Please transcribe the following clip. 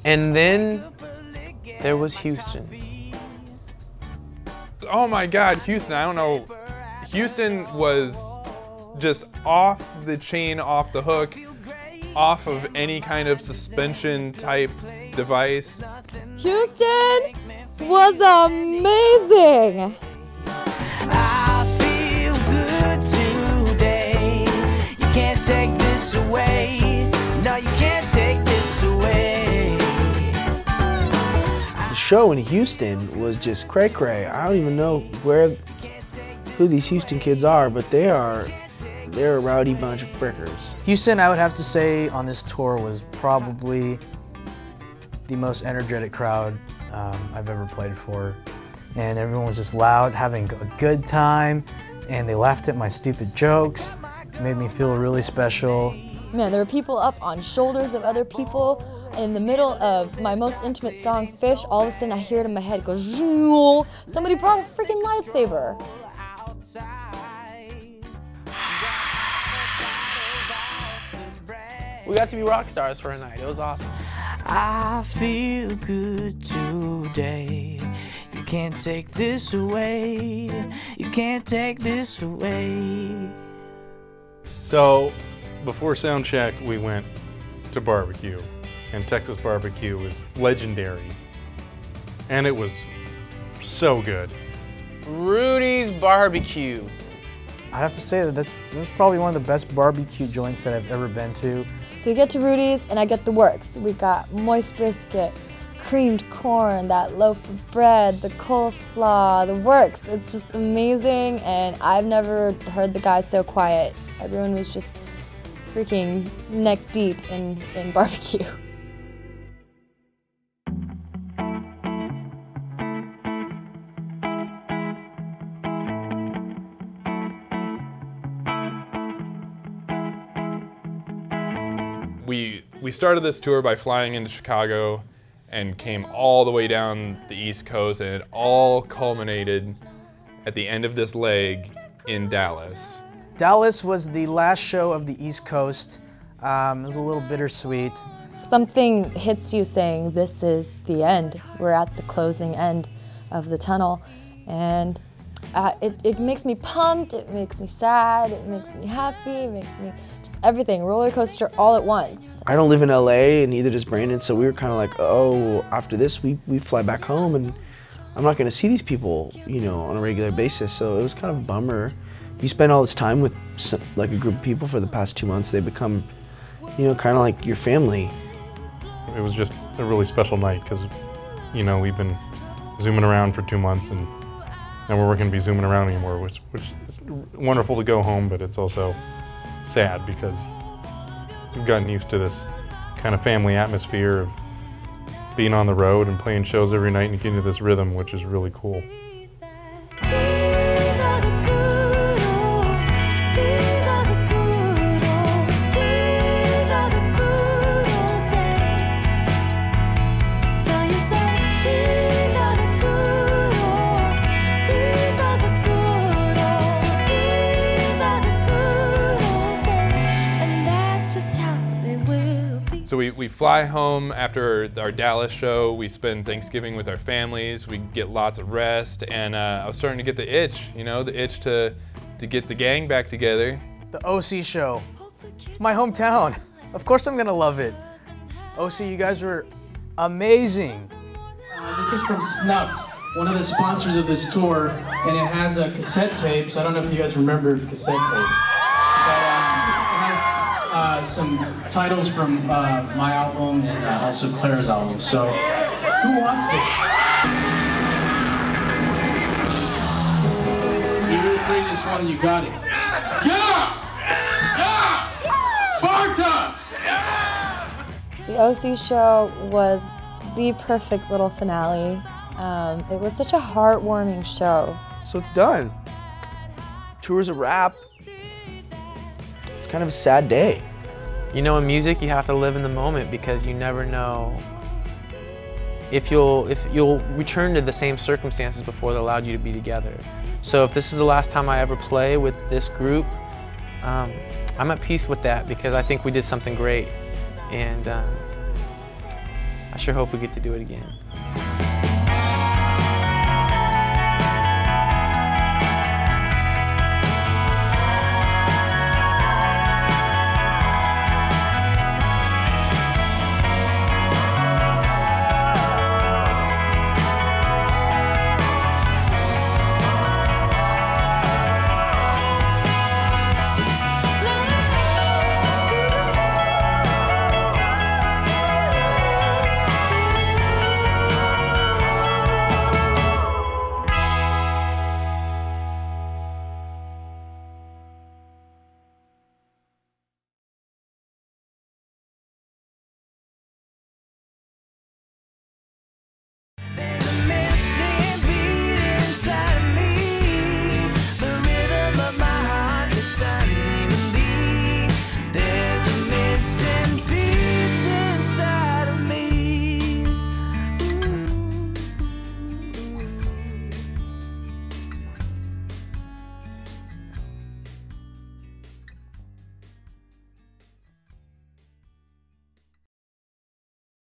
And then there was Houston. Oh my God, Houston, I don't know. Houston was just off the chain, off the hook, off of any kind of suspension type device. Houston was amazing. I feel good today. You can't take this away. No, you can't take this away. The show in Houston was just cray-cray. I don't even know who these Houston kids are, but they're a rowdy bunch of frickers. Houston, I would have to say, on this tour was probably the most energetic crowd I've ever played for. And everyone was just loud, having a good time, and they laughed at my stupid jokes. It made me feel really special. Man, there were people up on shoulders of other people. In the middle of my most intimate song, Fish, all of a sudden I hear it in my head, it goes, Zhoo! Somebody brought a freaking lightsaber. We got to be rock stars for a night. It was awesome. I feel good today. You can't take this away. You can't take this away. So before sound check, we went to barbecue, and Texas barbecue was legendary, and it was so good. Rudy's Barbecue. I have to say that that was probably one of the best barbecue joints that I've ever been to. So you get to Rudy's and I get the works. We got moist brisket, creamed corn, that loaf of bread, the coleslaw, the works. It's just amazing, and I've never heard the guys so quiet. Everyone was just freaking neck deep in barbecue. We started this tour by flying into Chicago and came all the way down the East Coast, and it all culminated at the end of this leg in Dallas. Dallas was the last show of the East Coast. It was a little bittersweet. Something hits you saying, this is the end. We're at the closing end of the tunnel. And it makes me pumped, it makes me sad, it makes me happy, it makes me just everything, roller coaster all at once. I don't live in LA, and neither does Brandon, so we were kind of like, oh, after this we fly back home, and I'm not gonna see these people, you know, on a regular basis, so it was kind of a bummer. You spend all this time with like a group of people for the past 2 months, they become, you know, kind of like your family. It was just a really special night because, you know, we've been zooming around for 2 months, and now we're not going to be zooming around anymore, which is wonderful to go home, but it's also sad because we've gotten used to this kind of family atmosphere of being on the road and playing shows every night and getting into this rhythm, which is really cool. So we fly home after our Dallas show, we spend Thanksgiving with our families, we get lots of rest, and I was starting to get the itch, you know, the itch to get the gang back together. The OC show. It's my hometown. Of course I'm gonna love it. OC, you guys were amazing. This is from Snubs, one of the sponsors of this tour, and it has cassette tapes. I don't know if you guys remember cassette tapes. Some titles from my album and also Clara's album. So, who wants it? You really played this one, you got it. Yeah! Yeah! Sparta! The OC show was the perfect little finale. It was such a heartwarming show. So it's done. Tour's a wrap. It's kind of a sad day. You know, in music, you have to live in the moment because you never know if you'll return to the same circumstances before they allowed you to be together. So if this is the last time I ever play with this group, I'm at peace with that because I think we did something great, and I I sure hope we get to do it again.